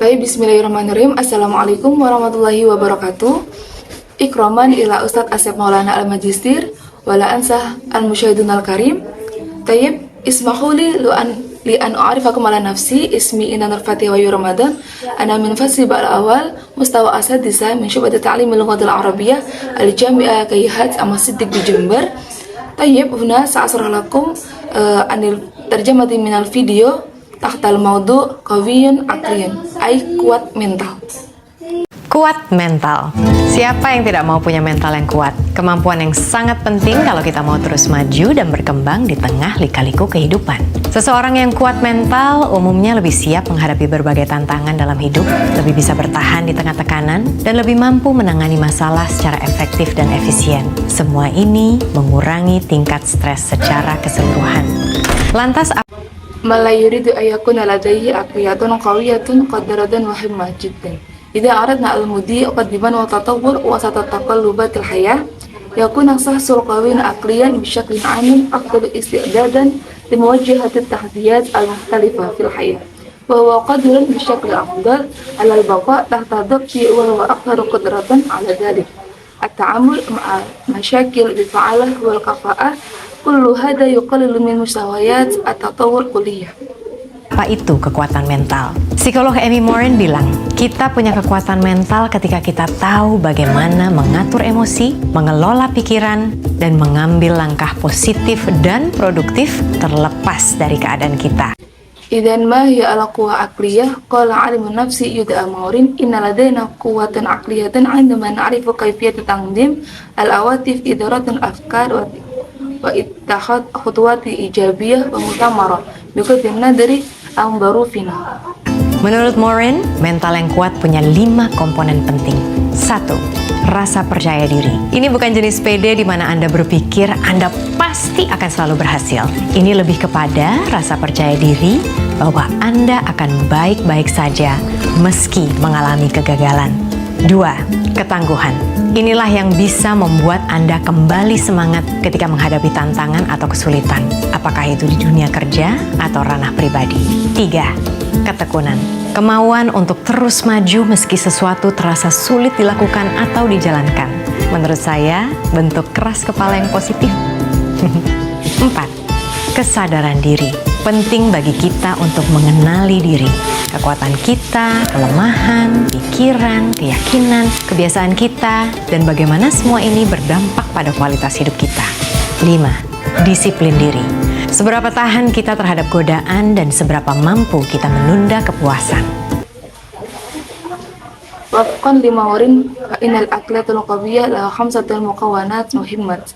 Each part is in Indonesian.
Baik, bismillahirrahmanirrahim. Assalamualaikum warahmatullahi wabarakatuh. Ikraman ila Ustadz Asep Maulana Al-Majistir wala ansah al-musyahidun al-karim. Tayyib, ismahuli li'an u'arifakum ala nafsi ismi Inan al-Fatih wa Ramadan. Ana min fasli ba'al awal mustawa asadisa min syubati ta'lim al-lughat al-arabiyyah al-jami'ah kayyihat Siddiq di Jember. Tayyib, huna sa'asrah lakum anil terjemati minal video tahtal maudu qawiyun aqliyun, ay kuat mental. Kuat mental. Siapa yang tidak mau punya mental yang kuat? Kemampuan yang sangat penting kalau kita mau terus maju dan berkembang di tengah lika-liku kehidupan. Seseorang yang kuat mental umumnya lebih siap menghadapi berbagai tantangan dalam hidup, lebih bisa bertahan di tengah tekanan, dan lebih mampu menangani masalah secara efektif dan efisien. Semua ini mengurangi tingkat stres secara keseluruhan. Lantas Mala yuridu ayakuna ladaihi aqliyatun qawiyatun qaddaratun wa himmah jiddan. Idza aradna al-mudi qaddiman wa tatawwur wa satataqallubatil hayah yakun sahsul qawiyun aqliyan bi syaklin 'amin aqdar isti'dadan limuwajjahati at-tahdiyat al-mukhtalifah fil hayah. Wa huwa qadirun bi syakli afdal 'ala al-baqa' tahta dhabti wa huwa aqdaru qudratan 'ala dhalik. At-ta'amul ma'a masyakil bi fa'alah wal kafa'ah kullu hada yuqallilu min mustawayat at-tatawwur kulliyah. apa itu kekuatan mental? Psikolog Amy Morin bilang, kita punya kekuatan mental ketika kita tahu bagaimana mengatur emosi, mengelola pikiran, dan mengambil langkah positif dan produktif terlepas dari keadaan kita. Idan ma hiya ala quwwah aqliyah qala alimun nafsi yud'a Morin inna ladaina quwwatan aqliyatan 'indama na'rifu kayfiyat tanzim al-awatif idaratun afkar wa ittakhad khutuwati ijabiyah wa mutamarah biqadri nadri am barufina. Menurut Morin, mental yang kuat punya 5 komponen penting. 1. Rasa percaya diri. Ini bukan jenis PD di mana Anda berpikir Anda pasti akan selalu berhasil. Ini lebih kepada rasa percaya diri bahwa Anda akan baik-baik saja meski mengalami kegagalan. 2. Ketangguhan. Inilah yang bisa membuat Anda kembali semangat ketika menghadapi tantangan atau kesulitan, apakah itu di dunia kerja atau ranah pribadi. 3. Ketekunan. Kemauan untuk terus maju meski sesuatu terasa sulit dilakukan atau dijalankan. Menurut saya, bentuk keras kepala yang positif. 4. Kesadaran diri. Penting bagi kita untuk mengenali diri, kekuatan kita, kelemahan, pikiran, keyakinan, kebiasaan kita, dan bagaimana semua ini berdampak pada kualitas hidup kita. 5. Disiplin diri. Seberapa tahan kita terhadap godaan dan seberapa mampu kita menunda kepuasan. Wafqan Morin fa innal aqliyatul qawiyyah laha khamsatul muqawwanat muhimmat.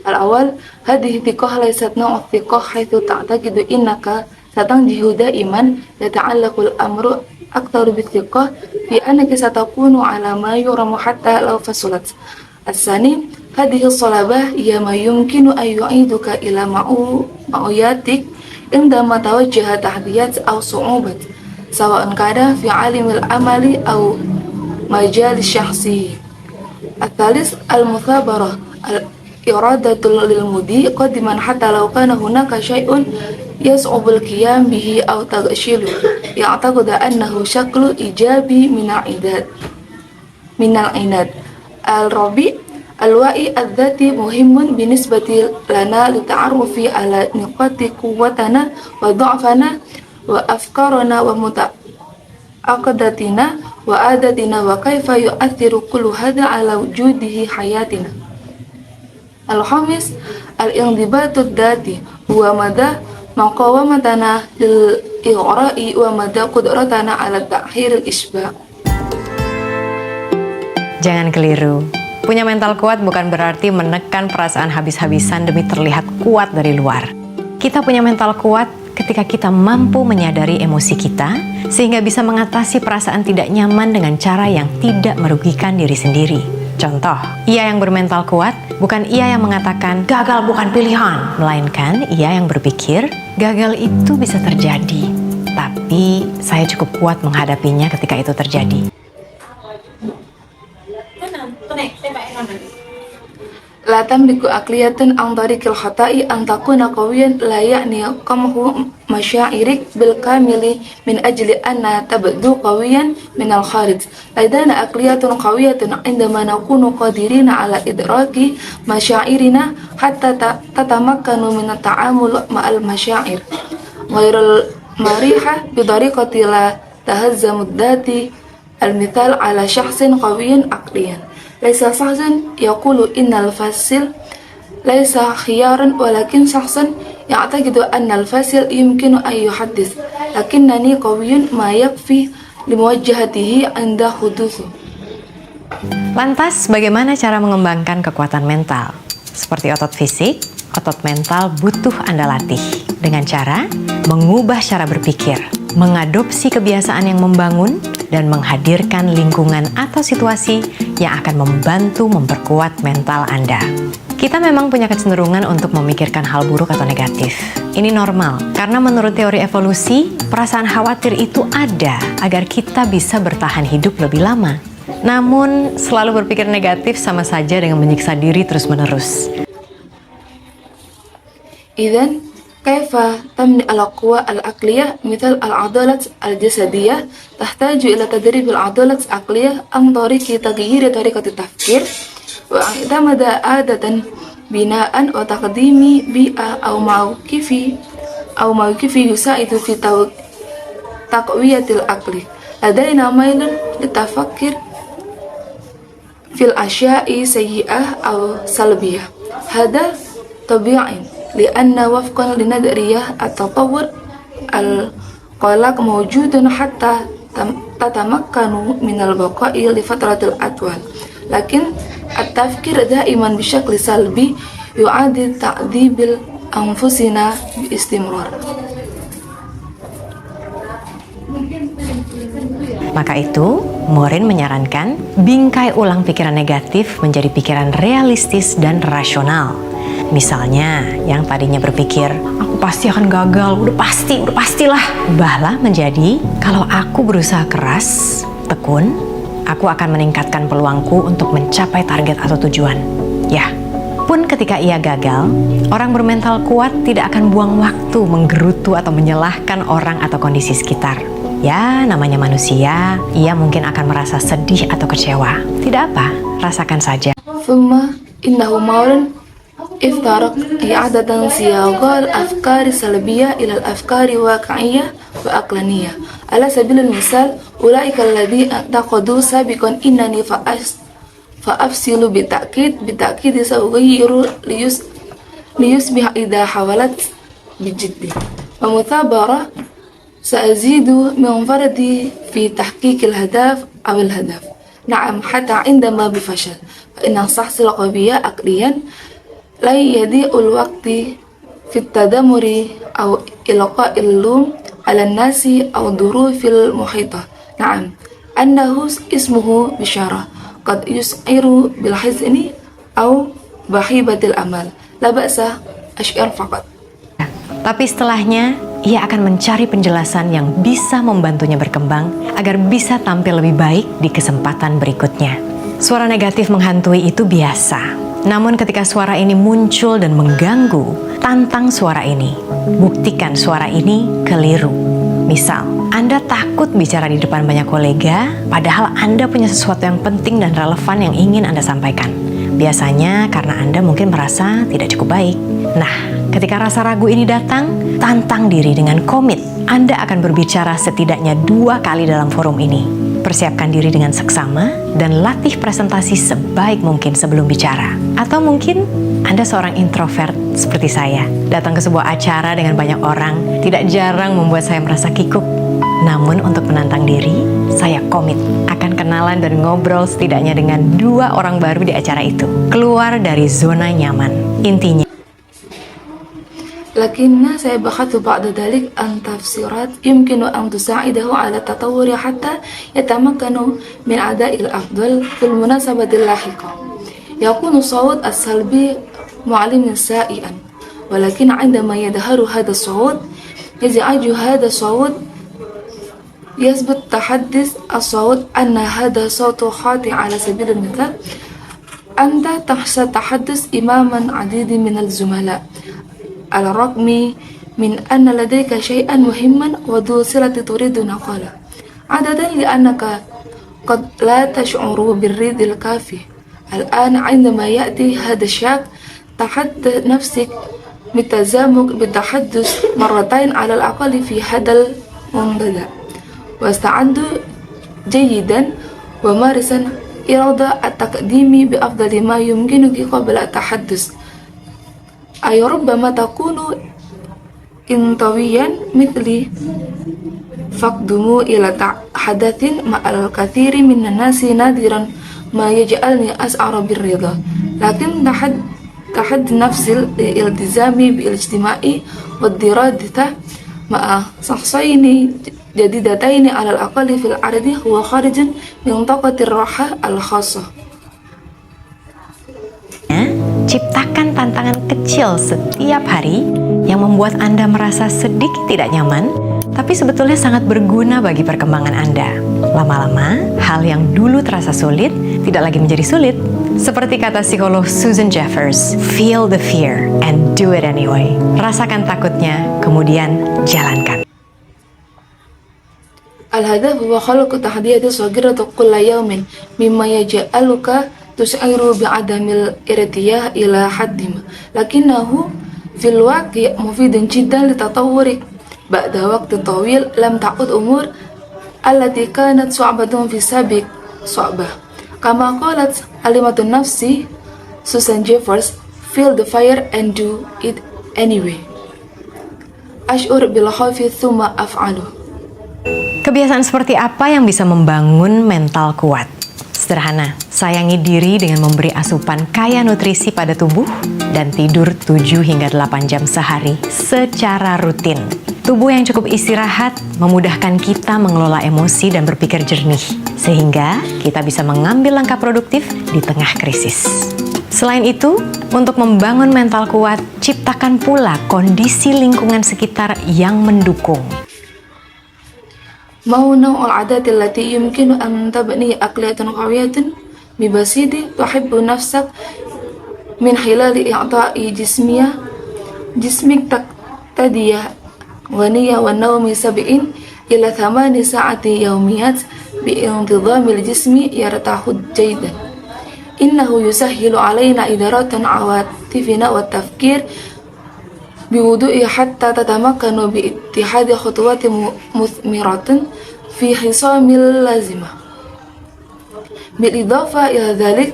Al-awwal, hadhihi thiqah laysat naw'u thiqah haitsu ta'taqidu innaka satanjihu da'iman yata'allaqu al-amru aktaru bi-thiqah fi annaka satakunu 'ala ma yuramu hatta law fasulat. As-sani, hadhihi as-salabah hiya ma yumkinu an yu'iduka ila ma'uyatik indama tawajjaha tahdiyat aw su'ubat sawa'an kana fi 'alimil amali aw majal syakhsi. At-thalits, al-muthabarah iradatul lil mudi qadiman hatta law kana hunaka syai'un yas'ubul qiyam bihi aw taghshilu ya'taqida annahu syaklu ijabi minal inad. Al-rabi' al-wa'i adzati muhimun binisbati lana lita'arrufi ala niqati quwwatana wa dha'fana wa afkarana wa muta'aqadatina wa adatina wa kaifa yu'athiru kullu hadha ala wujudihi hayatina. Al-khamis, al-indibatud dati huwa mada maqawamatana lil ighra'i wa mada qudratana ala ta'khiril isba'. Jangan keliru. Punya mental kuat bukan berarti menekan perasaan habis-habisan demi terlihat kuat dari luar. Kita punya mental kuat ketika kita mampu menyadari emosi kita sehingga bisa mengatasi perasaan tidak nyaman dengan cara yang tidak merugikan diri sendiri. Contoh, ia yang bermental kuat bukan ia yang mengatakan gagal bukan pilihan, melainkan ia yang berpikir gagal itu bisa terjadi, tapi saya cukup kuat menghadapinya ketika itu terjadi. لا تملك عقلية عن طريق الخطأ أن تكون قويا لا يعني قمح مشاعرك بالكامل من أجل أن تبدو قويا من الخارج. لدينا عقلية قوية عندما نكون قادرين على إدراك مشاعرنا حتى تتمكن من التعامل مع المشاعر غير المريحة بطريقة لا تهزم الذات. المثال على شخص قوي عقليا، ليس شخص يقول إن الفاشل ليس خيارا، ولكن شخص يعتقد أن الفاشل يمكن أن يحدث لكنني قوي ما يكفي لمواجهته عند حدوثه. Lantas, bagaimana cara mengembangkan kekuatan mental? Seperti otot fisik, otot mental butuh Anda latih dengan cara mengubah cara berpikir, mengadopsi kebiasaan yang membangun, dan menghadirkan lingkungan atau situasi yang akan membantu memperkuat mental Anda. Kita memang punya kecenderungan untuk memikirkan hal buruk atau negatif. Ini normal, karena menurut teori evolusi, perasaan khawatir itu ada agar kita bisa bertahan hidup lebih lama. Namun, selalu berpikir negatif sama saja dengan menyiksa diri terus-menerus. إذن كيف تبني القوة العقلية؟ مثل العضلات الجسدية تحتاج إلى تدريب العضلات العقلية عن طريق تغيير طريقة التفكير واعتمد عادة بناء وتقديم بيئة أو موقف يساعد في تقوية العقل. لدينا ميل للتفكير في الأشياء سيئة أو سلبية، هذا طبيعي لأن وفقا لنظرية التطور القلق موجود حتى تتمكن من البقاء لفترة أطول، لكن التفكير دائما بشكل سلبي يعد تعذيب أنفسنا باستمرار. Maka itu, Morin menyarankan bingkai ulang pikiran negatif menjadi pikiran realistis dan rasional. Misalnya, yang tadinya berpikir, aku pasti akan gagal, udah pastilah. Ubahlah menjadi, kalau aku berusaha keras, tekun, aku akan meningkatkan peluangku untuk mencapai target atau tujuan. Ya, pun ketika ia gagal, orang bermental kuat tidak akan buang waktu menggerutu atau menyalahkan orang atau kondisi sekitar. Ya, namanya manusia, ia mungkin akan merasa sedih atau kecewa. Tidak apa, rasakan saja. ثم إنه مور افترق إعادة صياغة الأفكار السلبية إلى الأفكار واقعية وعقلانية. على سبيل المثال، أولئك الذين اعتقدوا سابقا إنني فأفصل بالتأكيد سأغير ليصبح إذا حاولت بجد ومثابرة سأزيد من فردي في تحقيق الهدف أو الهدف. نعم، حتى عندما بفشل فإن الشخص القوي عقليا لا يضيع الوقت في التذمر أو إلقاء اللوم على الناس أو الظروف المحيطة. نعم، أنه اسمه بشارة قد يشعر بالحزن أو بخيبة الأمل، لا بأس أشعر فقط. Tapi setelahnya, ia akan mencari penjelasan yang bisa membantunya berkembang agar bisa tampil lebih baik di kesempatan berikutnya. Suara negatif menghantui itu biasa. Namun ketika suara ini muncul dan mengganggu, tantang suara ini. Buktikan suara ini keliru. Misal, Anda takut bicara di depan banyak kolega, padahal Anda punya sesuatu yang penting dan relevan yang ingin Anda sampaikan. Biasanya karena Anda mungkin merasa tidak cukup baik. Nah, ketika rasa ragu ini datang, tantang diri dengan komit. Anda akan berbicara setidaknya 2 kali dalam forum ini. Persiapkan diri dengan seksama dan latih presentasi sebaik mungkin sebelum bicara. Atau mungkin Anda seorang introvert seperti saya. Datang ke sebuah acara dengan banyak orang tidak jarang membuat saya merasa kikuk. Namun untuk menantang diri, saya komit akan kenalan dan ngobrol setidaknya dengan 2 orang baru di acara itu. Keluar dari zona nyaman. Intinya, لكن سيبحث بعد ذلك عن تفسيرات يمكن أن تساعده على التطور حتى يتمكن من أداء الأفضل في المناسبة اللاحقة. يكون الصوت السلبي معلما سائئا، ولكن عندما يظهر هذا الصوت يزعج هذا الصوت يثبت تحدث الصوت أن هذا صوت خاطئ. على سبيل المثال، أنت ستحدث أمام عديد من الزملاء على الرغم من أن لديك شيئا مهما وذو صلة تريد نقله، عادة لأنك قد لا تشعر بالريد الكافي. الآن عندما يأتي هذا الشك تحدث نفسك بالتزامن بالتحدث مرتين على الأقل في هذا المنتدى، واستعد جيدا ومارسا إرادة التقديم بأفضل ما يمكنك قبل التحدث. أي ربما تكون انطويا مثلي فاقدموا إلى حدث مع الكثير من الناس نادرا ما يجعلني أشعر بالرضا، لكن تحد نفس الالتزام بالاجتماع والدراسة مع شخصين جديدتين على الأقل في العرض هو خارج من منطقة الراحة الخاصة. Ciptakan tantangan kecil setiap hari yang membuat Anda merasa sedikit tidak nyaman, tapi sebetulnya sangat berguna bagi perkembangan Anda. Lama-lama, hal yang dulu terasa sulit tidak lagi menjadi sulit. Seperti kata psikolog Susan Jeffers, feel the fear and do it anyway. Rasakan takutnya, kemudian jalankan. الهدف هو خلق تحديات صغيرة كل يوم مما يجعلك تشعر بعدم الارتياح إلى حد ما، لكنه في الواقع مفيد جدا لتطورك. بعد وقت طويل لم تعد أمور التي كانت صعبة في السابق صعبة. كما قالت عالمة النفس سوسان جيفرز, feel the fire and do it anyway. أشعر بالخوف ثم أفعله. Kebiasaan seperti apa yang bisa membangun mental kuat? Sederhana, sayangi diri dengan memberi asupan kaya nutrisi pada tubuh dan tidur 7 hingga 8 jam sehari secara rutin. Tubuh yang cukup istirahat memudahkan kita mengelola emosi dan berpikir jernih, sehingga kita bisa mengambil langkah produktif di tengah krisis. Selain itu, untuk membangun mental kuat, ciptakan pula kondisi lingkungan sekitar yang mendukung. ما هو نوع العادات التي يمكن أن تبني عقلية قوية ببسيط تحب نفسك من خلال إعطاء جسمك تغذية غنية والنوم 7 إلى 8 ساعات يوميات بانتظام الجسم يرتاح جيدا. إنه يسهل علينا إدارة عواطفنا والتفكير بوضوح حتى تتمكن باتخاذ خطوات مثمرة في خصام اللازمة. بالإضافة إلى ذلك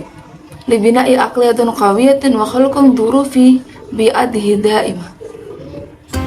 لبناء عقلية قوية وخلق ظروف بيئته دائمة.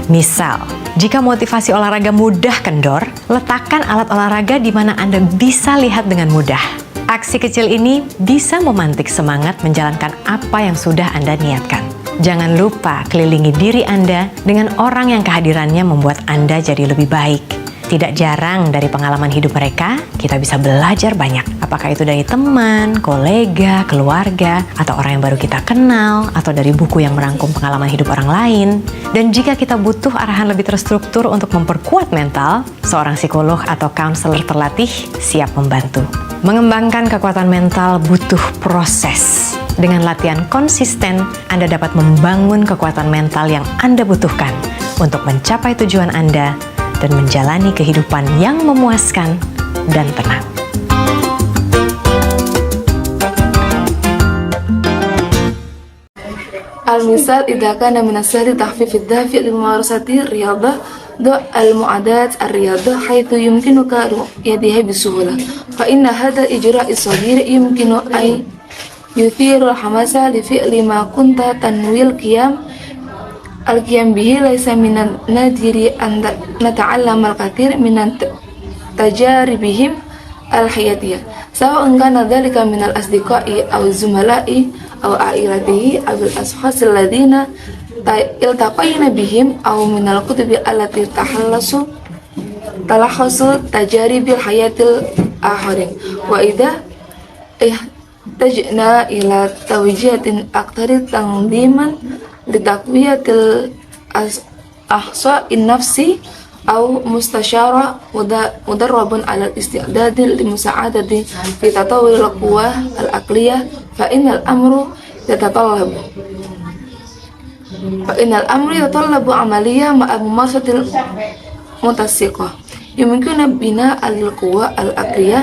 Misal, jika motivasi olahraga mudah kendor, letakkan alat olahraga di mana Anda bisa lihat dengan mudah. Aksi kecil ini bisa memantik semangat menjalankan apa yang sudah Anda niatkan. Jangan lupa kelilingi diri Anda dengan orang yang kehadirannya membuat Anda jadi lebih baik. Tidak jarang dari pengalaman hidup mereka, kita bisa belajar banyak. Apakah itu dari teman, kolega, keluarga, atau orang yang baru kita kenal, atau dari buku yang merangkum pengalaman hidup orang lain. Dan jika kita butuh arahan lebih terstruktur untuk memperkuat mental, seorang psikolog atau konselor terlatih siap membantu. Mengembangkan kekuatan mental butuh proses. Dengan latihan konsisten, Anda dapat membangun kekuatan mental yang Anda butuhkan untuk mencapai tujuan Anda dan menjalani kehidupan yang memuaskan dan tenang. المثال إذا كان من السهل تخفيف الدافع لممارسة الرياضة ضع المعدات الرياضة حيث يمكنك رؤيتها بسهولة، فإن هذا الإجراء الصغير يمكن أن يثير الحماس لفعل ما كنت تنوي القيام به. ليس من النادر أن نتعلم الكثير من تجاربهم الحياتية، سواء كان ذلك من الأصدقاء أو الزملاء أو عائلته أو الأشخاص الذين التقينا بهم أو من الكتب التي تلخص تجارب الحياة الآخرين. وإذا احتجنا إلى توجيهات أكثر تنظيما لتقوية الأحصاء النفسي أو مستشارة مدرب على الاستعداد لمساعدة في تطور القوى العقلية فإن الأمر يتطلب عملية مع ممارسة المتسقة يمكن بناء القوى العقلية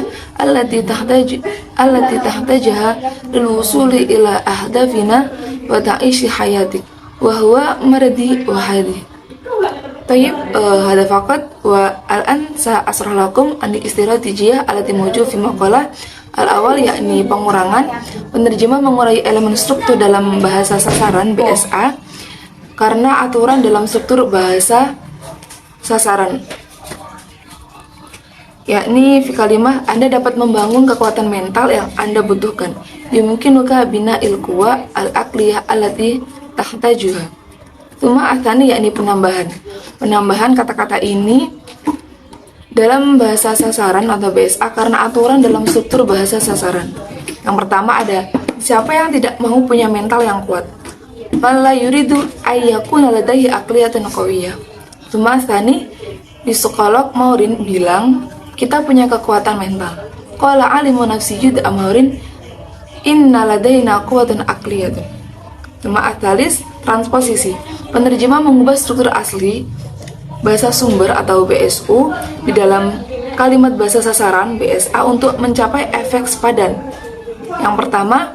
التي تحتاجها للوصول إلى أهدافنا وتعيش حياتك وهو مرضي وحياتي. طيب هذا فقط والآن سأشرح لكم عن الاستراتيجية التي موجود في مقالة al-awal yakni pengurangan. Penerjemah mengurangi elemen struktur dalam bahasa sasaran BSA karena aturan dalam struktur bahasa sasaran, yakni fi kalimah Anda dapat membangun kekuatan mental yang Anda butuhkan. Yumkinuka bina'il quwa al-aqliyah allati tahtajuha. Tsumma atsani yakni penambahan kata-kata ini dalam bahasa sasaran atau BSA karena aturan dalam struktur bahasa sasaran. Yang pertama ada siapa yang tidak mau punya mental yang kuat. Fala yuridu ayyakuna ladaihi aqliyatun qawiyyah. Tsumma atsani psikolog Maurin bilang kita punya kekuatan mental. Qala alimu nafsi Jud Maurin inna ladaina quwwatan aqliyatun. Tsumma atsalis transposisi. Penerjemah mengubah struktur asli bahasa sumber atau BSU di dalam kalimat bahasa sasaran BSA untuk mencapai efek sepadan. Yang pertama,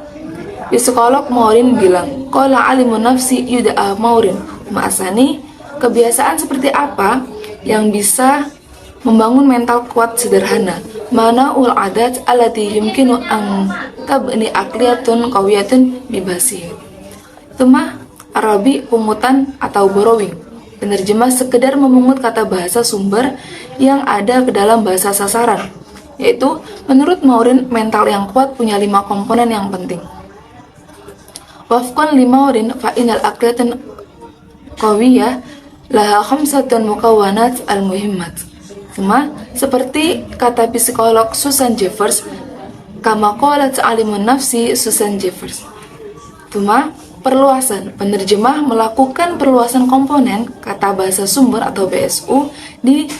psikolog Maurin bilang, qala alimun nafsi yud'a Maurin. Ma'asani, kebiasaan seperti apa yang bisa membangun mental kuat sederhana? Mana ul adat allati yumkinu an tabni aqliyatun qawiyatun bibasih. Tsumma Arabi pungutan atau borrowing. Penerjemah sekedar memungut kata bahasa sumber yang ada ke dalam bahasa sasaran, yaitu menurut Maurin mental yang kuat punya 5 komponen yang penting. Wafqan li Maurin fa innal aqliyatan qawiyah laha khamsatun mukawwanat al-muhimmat. Seperti kata psikolog Susan Jeffers, kama qalat alimun nafsi Susan Jeffers. Perluasan. Penerjemah melakukan perluasan komponen kata bahasa sumber atau BSU di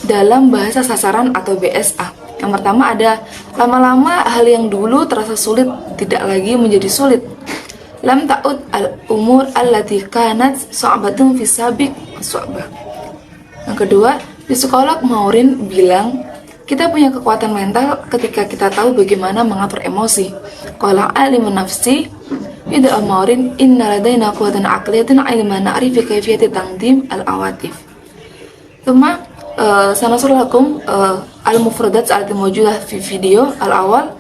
dalam bahasa sasaran atau BSA. Yang pertama ada lama-lama hal yang dulu terasa sulit tidak lagi menjadi sulit. Lam ta'ud al-umur allati kanat su'batun fi sabiq su'bah. Yang kedua, psikolog Maurin bilang kita punya kekuatan mental ketika kita tahu bagaimana mengatur emosi. Qala alimun nafsi Ida Maurin inna ladaina quwwatan aqliyatan 'ilma na'rifu kayfiyati taqdim al-awatif. Tsumma sanasur lakum al-mufradat allati mawjudah fi video al-awal.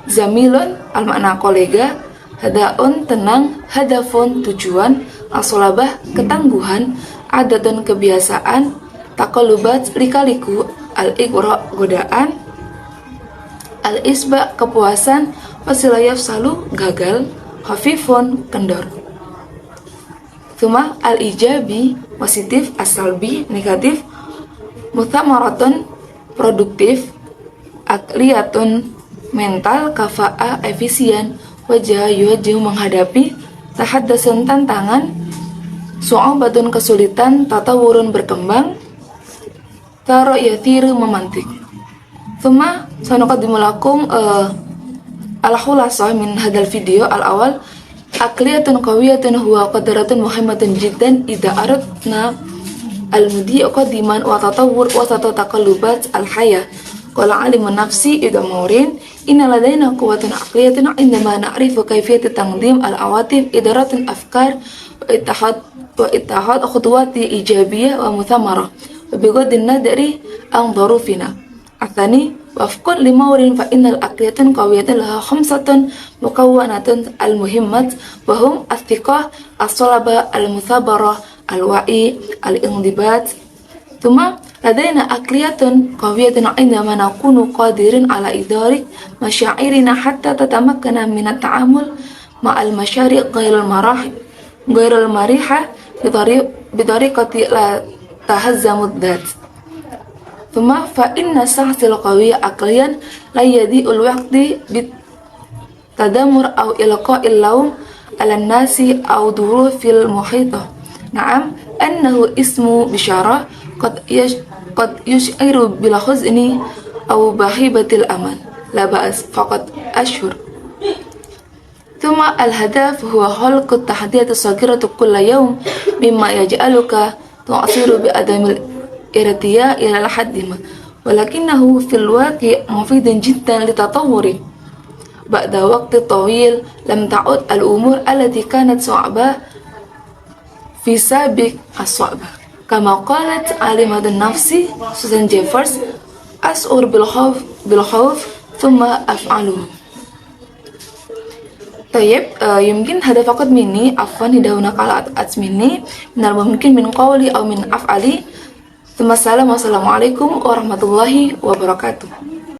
Zamilun al-makna kolega, hadaun tenang, hadafun tujuan, as-sulabah ketangguhan, adatun kebiasaan, taqallubat likaliku, al-iqra godaan, al-isba kepuasan, wasilayaf salu gagal, hafifun kendor. Tsumma al-ijabi positif, as-salbi negatif, muthamaratun produktif, akliyatun mental, kafa'ah efisien, wajah yuwajih menghadapi, tahaddasun tantangan, su'abatun kesulitan, tatawurun berkembang, taro yathiru memantik. Tsumma sanuqaddimu lakum al-khulasah min hadal video al-awal aqliyatun qawiyatun huwa qadratun muhimmatun jiddan idza aradna al-mudi qadiman wa tatawwur wa tataqallubat al-hayah. Qala alimun nafsi idza Maurin inna ladaina quwwatan aqliyatun indama na'rifu kayfiyat taqdim al-awatif idaratun afkar wa ittihad khutuwati ijabiyah wa muthamarah wa bighadin nadri an dhurufina. Atsani wafqan li Maurin fa innal aqliyatan qawiyatan laha khamsatun mukawwanatun al-muhimmat wa hum as-thiqah, as-salaba, al-muthabarah, al-wa'i, al-indibat. Tsumma ladaina aqliyatun qawiyatun indama nakunu qadirin ala idarik masyairina hatta tatamakkana min at-ta'amul ma'al masyari' ghairil mariha bi tariqati la tahazzamu dzat. Tsumma fa inna sahsil qawiyya aqliyan la yadi'ul waqti bit tadamur aw ilqa'il lawm 'ala an-nasi aw durufil muhitah. Na'am annahu ismu bisyarah قد يشعر بالحزن أو بهيبة الأمل لا بأس فقط أشهر. ثم الهدف هو خلق التحديات الصغيرة كل يوم مما يجعلك تعصر بعدم الارتياء إلى الحد ما، ولكنه في الواقع مفيد جدا لتطورك. بعد وقت طويل لم تعد الأمور التي كانت صعبة في سابق الصعبة. كما قالت عالمة النفس سوزان جيفرز: أشعر بالخوف ثم أفعله. طيب يمكن هذا فقط مني. عفوا إذا هناك غلطات مني من الممكن من قولي أو من أفعالي. ثم السلام والسلام عليكم ورحمة الله وبركاته.